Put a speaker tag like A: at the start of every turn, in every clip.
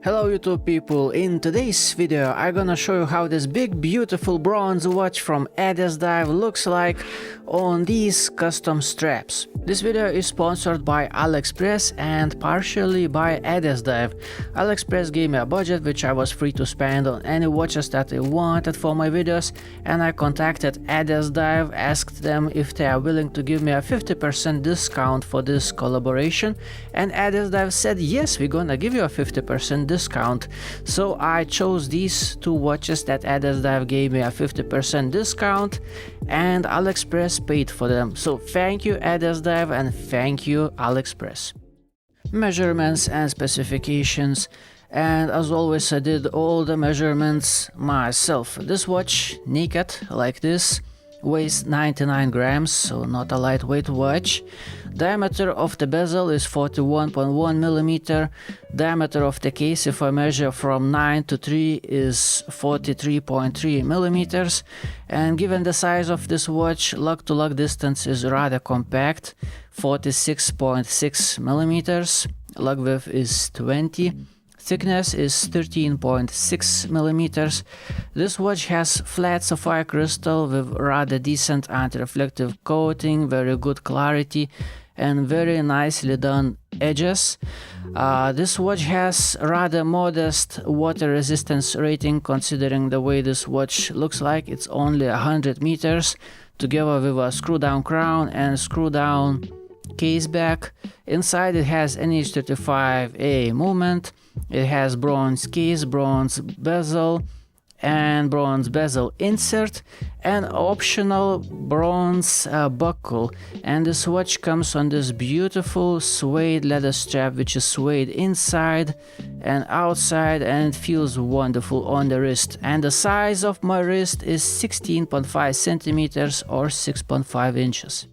A: Hello YouTube people, in today's video I'm gonna show you how this big beautiful bronze watch from Addiesdive looks like on these custom straps. This video is sponsored by AliExpress and partially by Addiesdive. AliExpress gave me a budget which I was free to spend on any watches that I wanted for my videos, and I contacted Addiesdive, asked them if they are willing to give me a 50% discount for this collaboration, and Addiesdive said yes, we're gonna give you a 50% discount. So I chose these two watches that Addiesdive gave me a 50% discount, and AliExpress paid for them. So thank you Addiesdive and thank you AliExpress. Measurements and specifications, and as always I did all the measurements myself. This watch, naked like this, weighs 99 grams, so not a lightweight watch. Diameter of the bezel is 41.1 millimeter. Diameter of the case, if I measure from 9 to 3, is 43.3 millimeters. And given the size of this watch, lug to lug distance is rather compact, 46.6 millimeters. Lug width is 20. Thickness is 13.6 millimeters. This watch has flat sapphire crystal with rather decent anti-reflective coating, very good clarity, and very nicely done edges. This watch has rather modest water resistance rating, considering the way this watch looks like. It's only 100 meters, together with a screw down crown and screw down case back. Inside it has NH35A movement. It has bronze case, bronze bezel, and bronze bezel insert, and optional bronze buckle. And this watch comes on this beautiful suede leather strap, which is suede inside and outside, and it feels wonderful on the wrist. And the size of my wrist is 16.5 centimeters or 6.5 inches.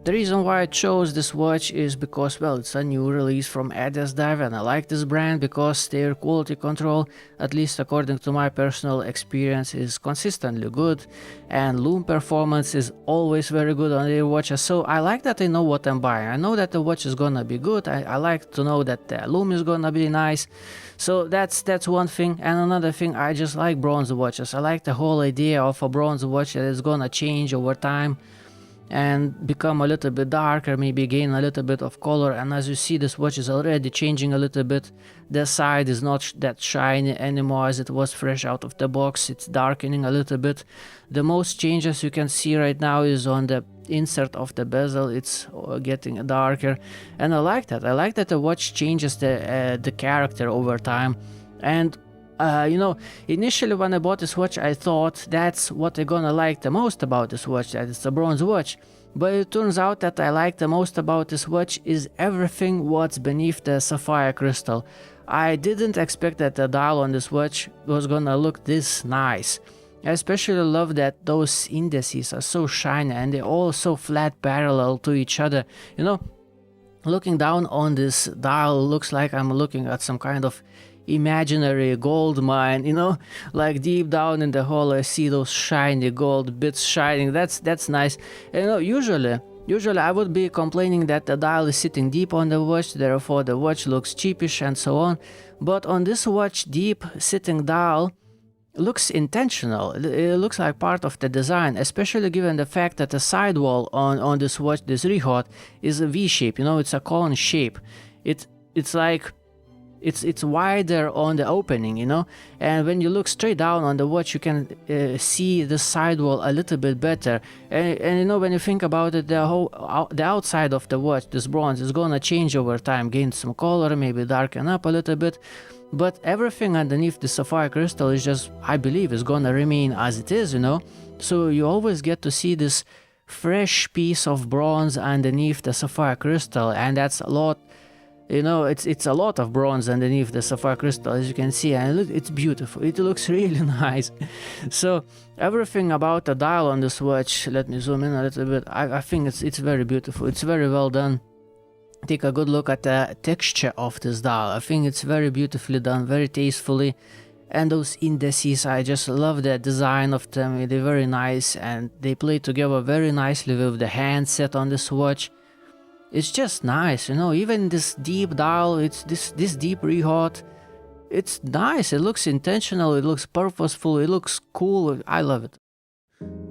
A: The reason why I chose this watch is because, well, it's a new release from Addiesdive, and I like this brand because their quality control, at least according to my personal experience, is consistently good, and Lume performance is always very good on their watches. So I like that I know what I'm buying. I know that the watch is gonna be good. I like to know that the Lume is gonna be nice. So that's one thing. And another thing, I just like bronze watches. I like the whole idea of a bronze watch that is gonna change over time and become a little bit darker, maybe gain a little bit of color. And as you see, this watch is already changing a little bit. The side is not that shiny anymore as it was fresh out of the box. It's darkening a little bit. The most changes you can see right now is on the insert of the bezel. It's getting darker, and I like that. I like that the watch changes the character over time. And you know, initially when I bought this watch, I thought that's what I'm gonna like the most about this watch, that it's a bronze watch. But it turns out that I like the most about this watch is everything what's beneath the sapphire crystal. I didn't expect that the dial on this watch was gonna look this nice. I especially love that those indices are so shiny and they're all so flat parallel to each other. You know, looking down on this dial looks like I'm looking at some kind of imaginary gold mine, you know, like deep down in the hole I see those shiny gold bits shining. That's nice. And, you know, usually I would be complaining that the dial is sitting deep on the watch, therefore the watch looks cheapish and so on. But on this watch, deep sitting dial looks intentional. It looks like part of the design, especially given the fact that the sidewall on this watch, this rehaut, is a V shape. You know, it's a cone shape. It's like it's wider on the opening, you know, and when you look straight down on the watch you can see the sidewall a little bit better. And you know, when you think about it, the outside of the watch, this bronze, is gonna change over time, gain some color, maybe darken up a little bit, but everything underneath the sapphire crystal is just, I believe, is gonna remain as it is, you know. So you always get to see this fresh piece of bronze underneath the sapphire crystal, and that's a lot. You know, it's a lot of bronze underneath the sapphire crystal, as you can see, and look, it's beautiful. It looks really nice. So everything about the dial on this watch, let me zoom in a little bit. I think it's very beautiful. It's very well done. Take a good look at the texture of this dial. I think it's very beautifully done, very tastefully. And those indices, I just love the design of them. They're very nice, and they play together very nicely with the handset on this watch. It's just nice, you know. Even this deep dial, it's this deep rehaut, it's nice, it looks intentional, it looks purposeful, it looks cool, I love it.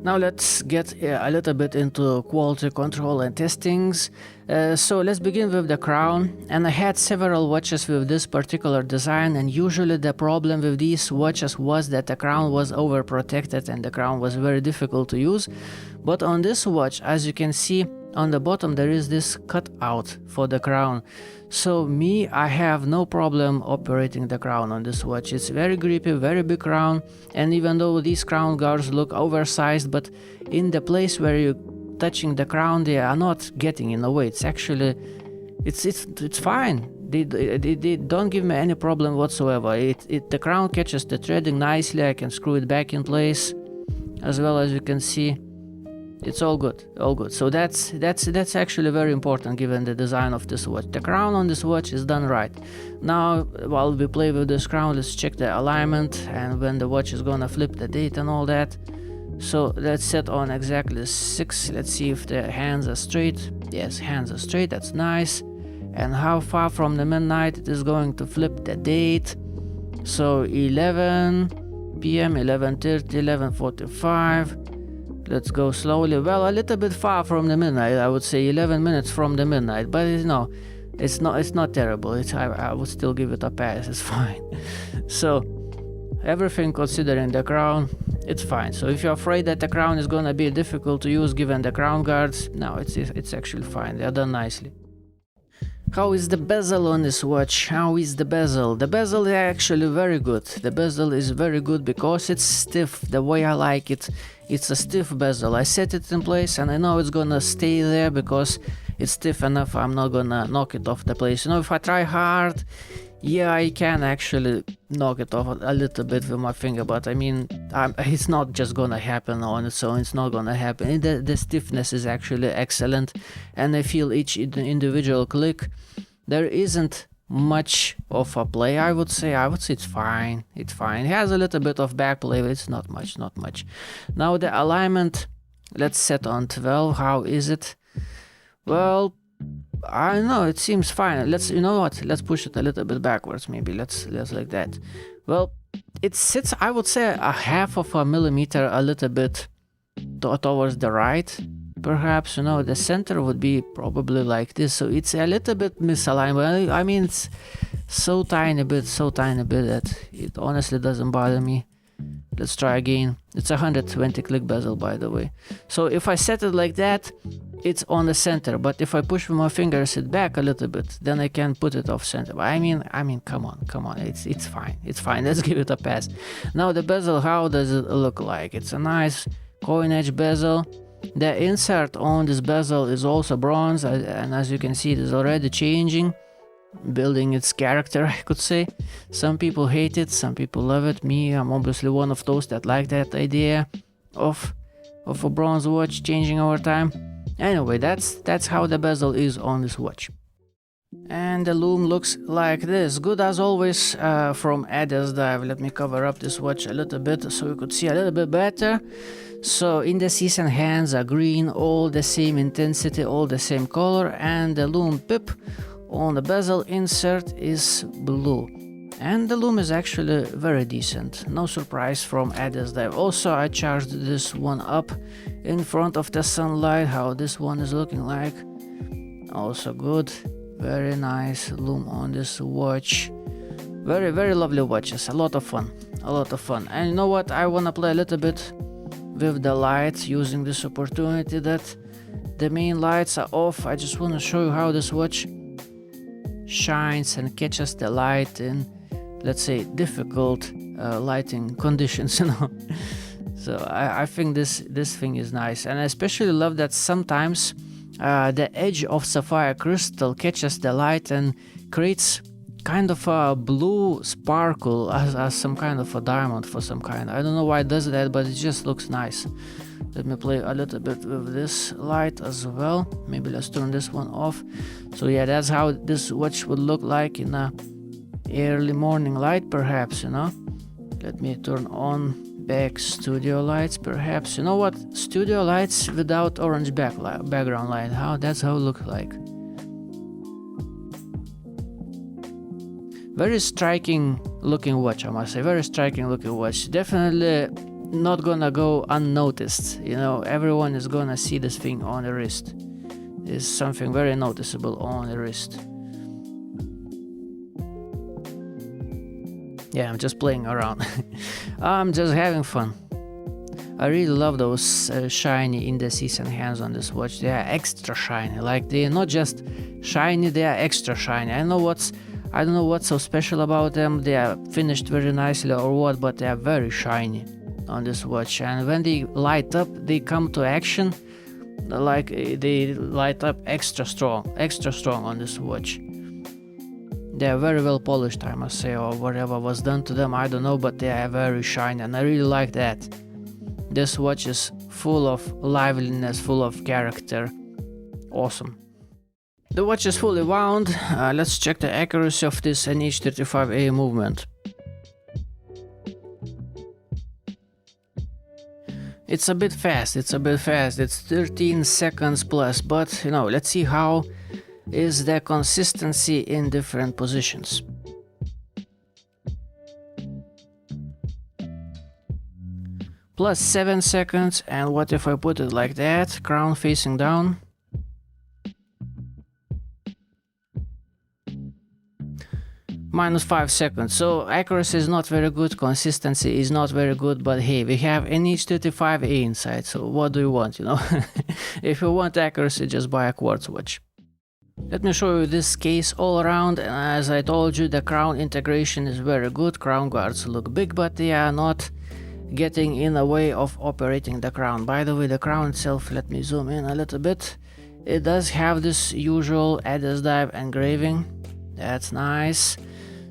A: Now let's get a little bit into quality control and testings. So let's begin with the crown, and I had several watches with this particular design, and usually the problem with these watches was that the crown was overprotected and the crown was very difficult to use. But on this watch, as you can see on the bottom, there is this cutout for the crown. So I have no problem operating the crown on this watch. It's very grippy, very big crown, and even though these crown guards look oversized, but in the place where you're touching the crown, they are not getting in the way. It's actually, it's fine. They don't give me any problem whatsoever. The crown catches the threading nicely. I can screw it back in place, as well as you can see. It's all good, all good. So that's actually very important given the design of this watch. The crown on this watch is done right. Now, while we play with this crown, let's check the alignment and when the watch is gonna flip the date and all that. So let's set on exactly 6. Let's see if the hands are straight. Yes, hands are straight, that's nice. And how far from the midnight it is going to flip the date. So 11 p.m., 11:30, 11:45. Let's go slowly. Well, a little bit far from the midnight, I would say 11 minutes from the midnight, but no, it's not terrible. I would still give it a pass, it's fine. So everything considering the crown, it's fine. So if you're afraid that the crown is gonna be difficult to use given the crown guards, no, it's actually fine. They're done nicely. How is the bezel on this watch? How is the bezel? The bezel is actually very good. The bezel is very good because it's stiff, the way I like it. It's a stiff bezel. I set it in place and I know it's gonna stay there because it's stiff enough. I'm not gonna knock it off the place. You know, if I try hard, yeah, I can actually knock it off a little bit with my finger, but I mean, it's not just gonna happen on its own. It's not gonna happen. The stiffness is actually excellent, and I feel each individual click, there isn't much of a play. I would say it's fine. It's fine. It has a little bit of back play, but it's not much, not much. Now the alignment, let's set on 12. How is it? Well, I don't know, it seems fine. You know what, let's push it a little bit backwards, maybe. Let's like that. Well, it sits, I would say, a half of a millimeter a little bit towards the right, perhaps. You know, the center would be probably like this, so it's a little bit misaligned. I mean, it's so tiny bit that it honestly doesn't bother me. Let's try again. It's a 120 click bezel, by the way. So if I set it like that, it's on the center, but if I push with my fingers it back a little bit, then I can put it off center. But I mean, come on, it's fine. Let's give it a pass. Now the bezel, how does it look like? It's a nice coin edge bezel. The insert on this bezel is also bronze, and as you can see, it is already changing, building its character, I could say. Some people hate it, some people love it. Me, I'm obviously one of those that like that idea of a bronze watch changing over time. Anyway, that's how the bezel is on this watch. And the lume looks like this. Good as always from Addiesdive. Let me cover up this watch a little bit so you could see a little bit better. So indices and hands are green, all the same intensity, all the same color, and the lume pip on the bezel insert is blue. And the lume is actually very decent. No surprise from Addiesdive. Also, I charged this one up in front of the sunlight. How this one is looking like. Also good. Very nice lume on this watch. Very, very lovely watches. A lot of fun. A lot of fun. And you know what? I want to play a little bit with the lights, using this opportunity that the main lights are off. I just want to show you how this watch shines and catches the light in, let's say, difficult lighting conditions, you know. So I think this thing is nice, and I especially love that sometimes the edge of sapphire crystal catches the light and creates kind of a blue sparkle as some kind of a diamond for some kind. I don't know why it does that, but it just looks nice. Let me play a little bit with this light as well. Maybe let's turn this one off. So yeah, that's how this watch would look like in a early morning light, perhaps, you know. Let me turn on back studio lights, perhaps. You know what? Studio lights without orange background light. That's how it looks like. Very striking looking watch, I must say. Very striking looking watch. Definitely not gonna go unnoticed. You know, everyone is gonna see this thing on the wrist. It's something very noticeable on the wrist. Yeah, I'm just playing around. I'm just having fun. I really love those shiny indices and hands on this watch. They are extra shiny. Like, they're not just shiny, they are extra shiny. I don't know what's so special about them. They are finished very nicely or what, but they are very shiny on this watch. And when they light up, they come to action. Like, they light up extra strong on this watch. They are very well polished, I must say, or whatever was done to them, I don't know, but they are very shiny, and I really like that. This watch is full of liveliness, full of character. Awesome. The watch is fully wound. Let's check the accuracy of this NH35A movement. It's a bit fast, it's 13 seconds plus, but you know, let's see how is the consistency in different positions. Plus 7 seconds, and what if I put it like that, crown facing down? Minus 5 seconds, so accuracy is not very good, consistency is not very good, but hey, we have NH35A inside, so what do you want, you know? If you want accuracy, just buy a quartz watch. Let me show you this case all around, and as I told you, the crown integration is very good. Crown guards look big, but they are not getting in the way of operating the crown. By the way, the crown itself, let me zoom in a little bit. It does have this usual Addiesdive engraving. That's nice.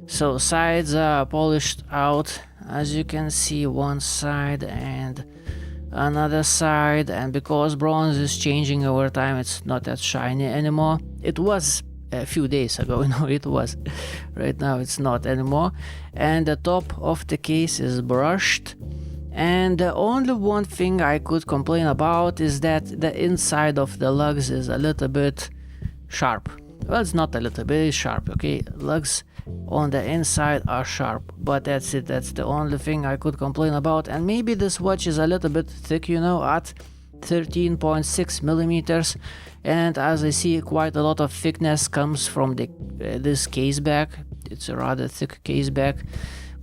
A: So sides are polished out, as you can see, one side and another side, and because bronze is changing over time, it's not that shiny anymore. It was a few days ago, you know, it was. Right now it's not anymore. And the top of the case is brushed, and the only one thing I could complain about is that the inside of the lugs is a little bit sharp. Well, it's not a little bit, it's sharp, okay? Lugs on the inside are sharp, but that's it. That's the only thing I could complain about. And maybe this watch is a little bit thick, you know, at 13.6 millimeters, and as I see, quite a lot of thickness comes from the this case back. It's a rather thick case back,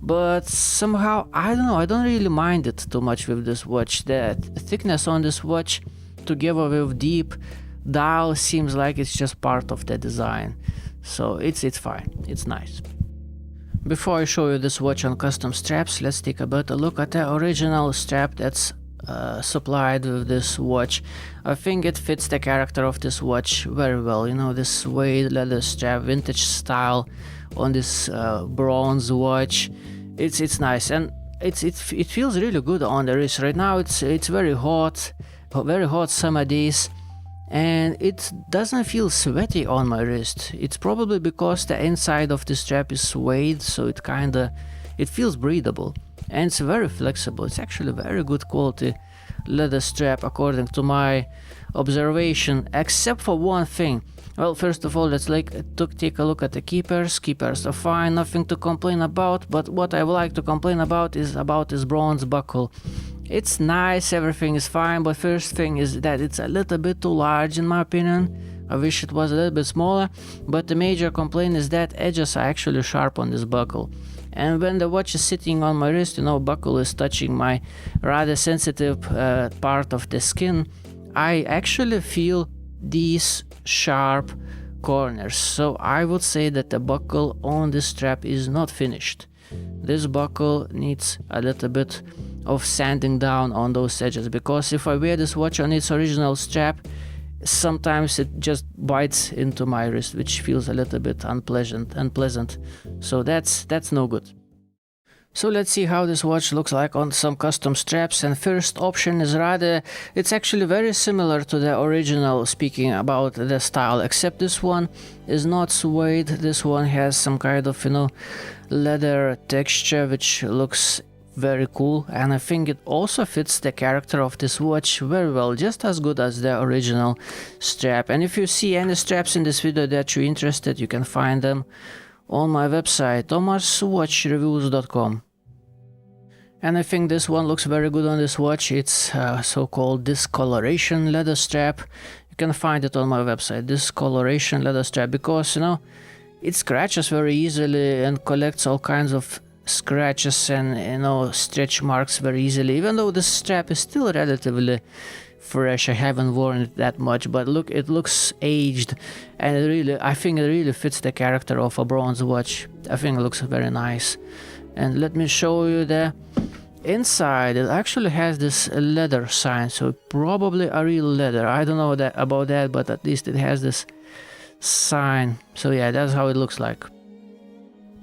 A: but somehow, I don't know, I don't really mind it too much with this watch. The thickness on this watch together with deep dial seems like it's just part of the design. So it's fine, it's nice. Before I show you this watch on custom straps, let's take a better look at the original strap that's supplied with this watch. I think it fits the character of this watch very well. You know, this suede leather strap, vintage style on this bronze watch. It's nice, and it feels really good on the wrist. Right now it's very hot summer days, and it doesn't feel sweaty on my wrist. It's probably because the inside of the strap is suede, so it feels breathable, and it's very flexible. It's actually very good quality leather strap according to my observation, except for one thing. Well, first of all, let's take a look at the keepers. Keepers are fine, nothing to complain about, but what I would like to complain about is about this bronze buckle. It's nice, everything is fine, but first thing is that it's a little bit too large in my opinion. I wish it was a little bit smaller, but the major complaint is that edges are actually sharp on this buckle. And when the watch is sitting on my wrist, you know, buckle is touching my rather sensitive part of the skin, I actually feel these sharp corners. So I would say that the buckle on this strap is not finished. This buckle needs a little bit of sanding down on those edges, because if I wear this watch on its original strap, sometimes it just bites into my wrist, which feels a little bit unpleasant. So that's no good. So let's see how this watch looks like on some custom straps. And first option is it's actually very similar to the original, speaking about the style, except this one is not suede. This one has some kind of, you know, leather texture, which looks very cool, and I think it also fits the character of this watch very well, just as good as the original strap. And if you see any straps in this video that you're interested, you can find them on my website thomaswatchreviews.com. And I think this one looks very good on this watch. It's so-called discoloration leather strap. You can find it on my website, discoloration leather strap, because, you know, it scratches very easily and collects all kinds of scratches and, you know, stretch marks very easily. Even though this strap is still relatively fresh, I haven't worn it that much, but look, it looks aged, and I think it really fits the character of a bronze watch. I think it looks very nice. And let me show you the inside. It actually has this leather sign, so probably a real leather. I don't know about that, but at least it has this sign. So yeah, that's how it looks like.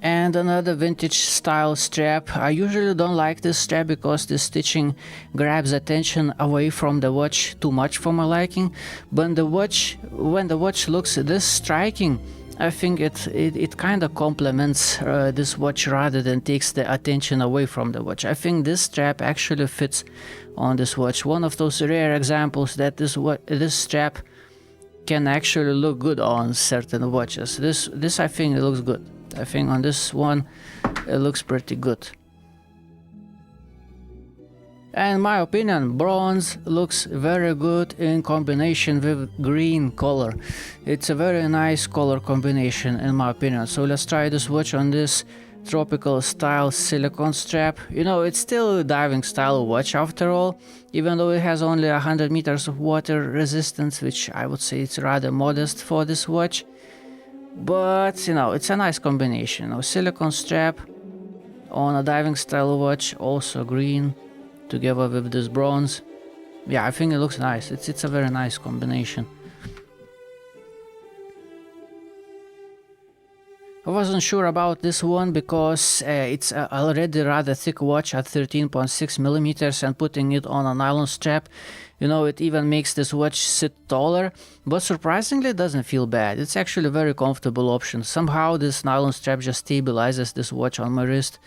A: And another vintage style strap. I usually don't like this strap because the stitching grabs attention away from the watch too much for my liking. But when the watch looks this striking, I think it kind of complements this watch rather than takes the attention away from the watch. I think this strap actually fits on this watch. One of those rare examples that this strap can actually look good on certain watches. This I think it looks good. I think on this one it looks pretty good. And in my opinion, bronze looks very good in combination with green color. It's a very nice color combination in my opinion. So let's try this watch on this tropical style silicone strap. You know, it's still a diving style watch after all, even though it has only 100 meters of water resistance, which I would say it's rather modest for this watch. But, you know, it's a nice combination. You know, silicone strap on a diving style watch, also green, together with this bronze. Yeah, I think it looks nice. It's a very nice combination. I wasn't sure about this one because it's already rather thick watch at 13.6 millimeters, and putting it on a nylon strap, you know, it even makes this watch sit taller, but surprisingly it doesn't feel bad. It's actually a very comfortable option. Somehow this nylon strap just stabilizes this watch on my wrist,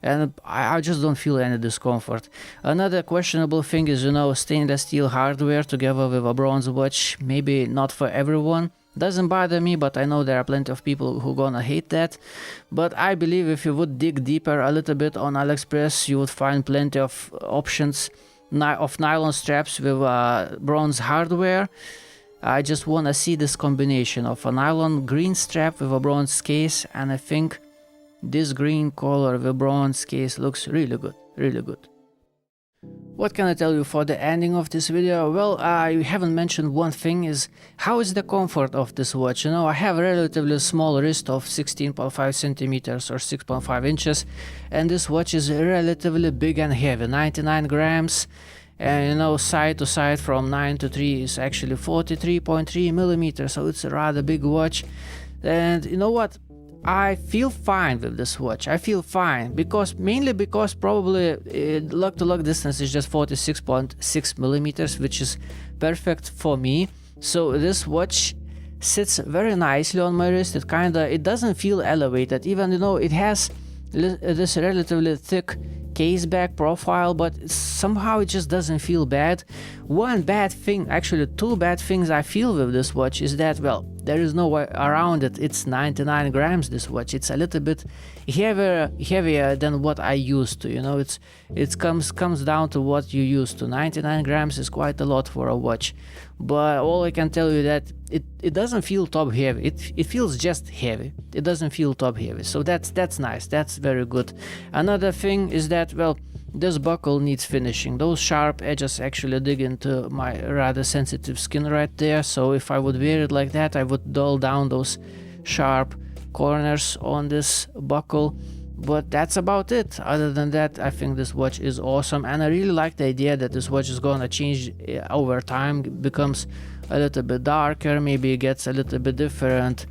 A: and I just don't feel any discomfort. Another questionable thing is, you know, stainless steel hardware together with a bronze watch. Maybe not for everyone. Doesn't bother me, but I know there are plenty of people who gonna hate that. But I believe if you would dig deeper a little bit on AliExpress, you would find plenty of options of nylon straps with bronze hardware. I just wanna see this combination of a nylon green strap with a bronze case, and I think this green color with bronze case looks really good, really good. What can I tell you for the ending of this video? Well, I haven't mentioned one thing, is how is the comfort of this watch. You know, I have a relatively small wrist of 16.5 centimeters or 6.5 inches, and this watch is relatively big and heavy, 99 grams, and you know, side to side from 9 to 3 is actually 43.3 millimeters, so it's a rather big watch. And you know what? I feel fine with this watch. I feel fine mainly because probably lug to lug distance is just 46.6 millimeters, which is perfect for me. So this watch sits very nicely on my wrist. It doesn't feel elevated, even, you know, it has this relatively thick case back profile, but somehow it just doesn't feel bad. One bad thing, actually two bad things I feel with this watch is that, well, there is no way around it. It's 99 grams, this watch. It's a little bit heavier than what I used to, you know. It comes down to what you used to. 99 grams is quite a lot for a watch, but all I can tell you that it doesn't feel top heavy. It feels just heavy. It doesn't feel top heavy, so that's nice. That's very good. Another thing is that, well, this buckle needs finishing. Those sharp edges actually dig into my rather sensitive skin right there, so if I would wear it like that, I would dull down those sharp corners on this buckle. But that's about it. Other than that, I think this watch is awesome, and I really like the idea that this watch is gonna change over time, becomes a little bit darker, maybe it gets a little bit different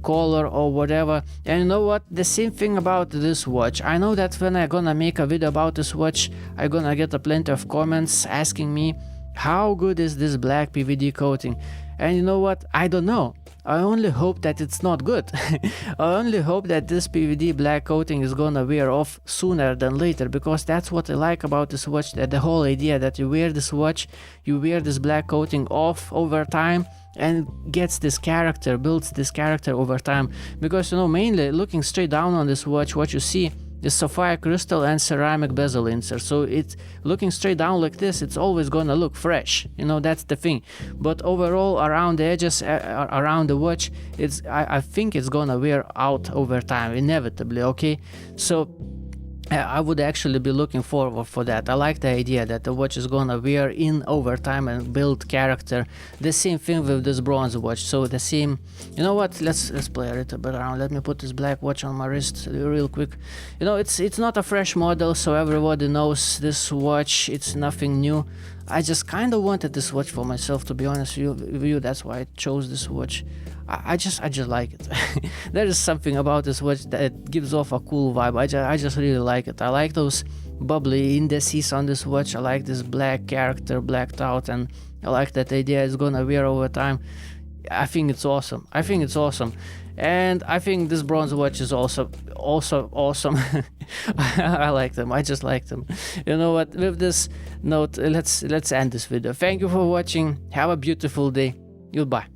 A: color or whatever. And you know what, the same thing about this watch. I know that when I'm gonna make a video about this watch, I'm gonna get a plenty of comments asking me how good is this black PVD coating. And you know what, I don't know. I only hope that it's not good. I only hope that this PVD black coating is gonna wear off sooner than later, because that's what I like about this watch, that the whole idea that you wear this watch, you wear this black coating off over time, and gets this character, builds this character over time. Because, you know, mainly looking straight down on this watch, what you see is sapphire crystal and ceramic bezel insert. So it's looking straight down like this, it's always gonna look fresh, you know, that's the thing. But overall, around the edges, around the watch, I think it's gonna wear out over time, inevitably, okay? So I would actually be looking forward for that. I like the idea that the watch is gonna wear in over time and build character. The same thing with this bronze watch. So the same, you know what? Let's play a little bit around. Let me put this black watch on my wrist real quick. You know, it's not a fresh model, so everybody knows this watch. It's nothing new. I just kind of wanted this watch for myself, to be honest with you. That's why I chose this watch. I just like it. There is something about this watch that gives off a cool vibe. I just really like it. I like those bubbly indices on this watch. I like this black character blacked out, and I like that idea it's gonna wear over time. I think it's awesome. And I think this bronze watch is also awesome. I like them. I just like them. You know what? With this note, let's end this video. Thank you for watching. Have a beautiful day. Goodbye.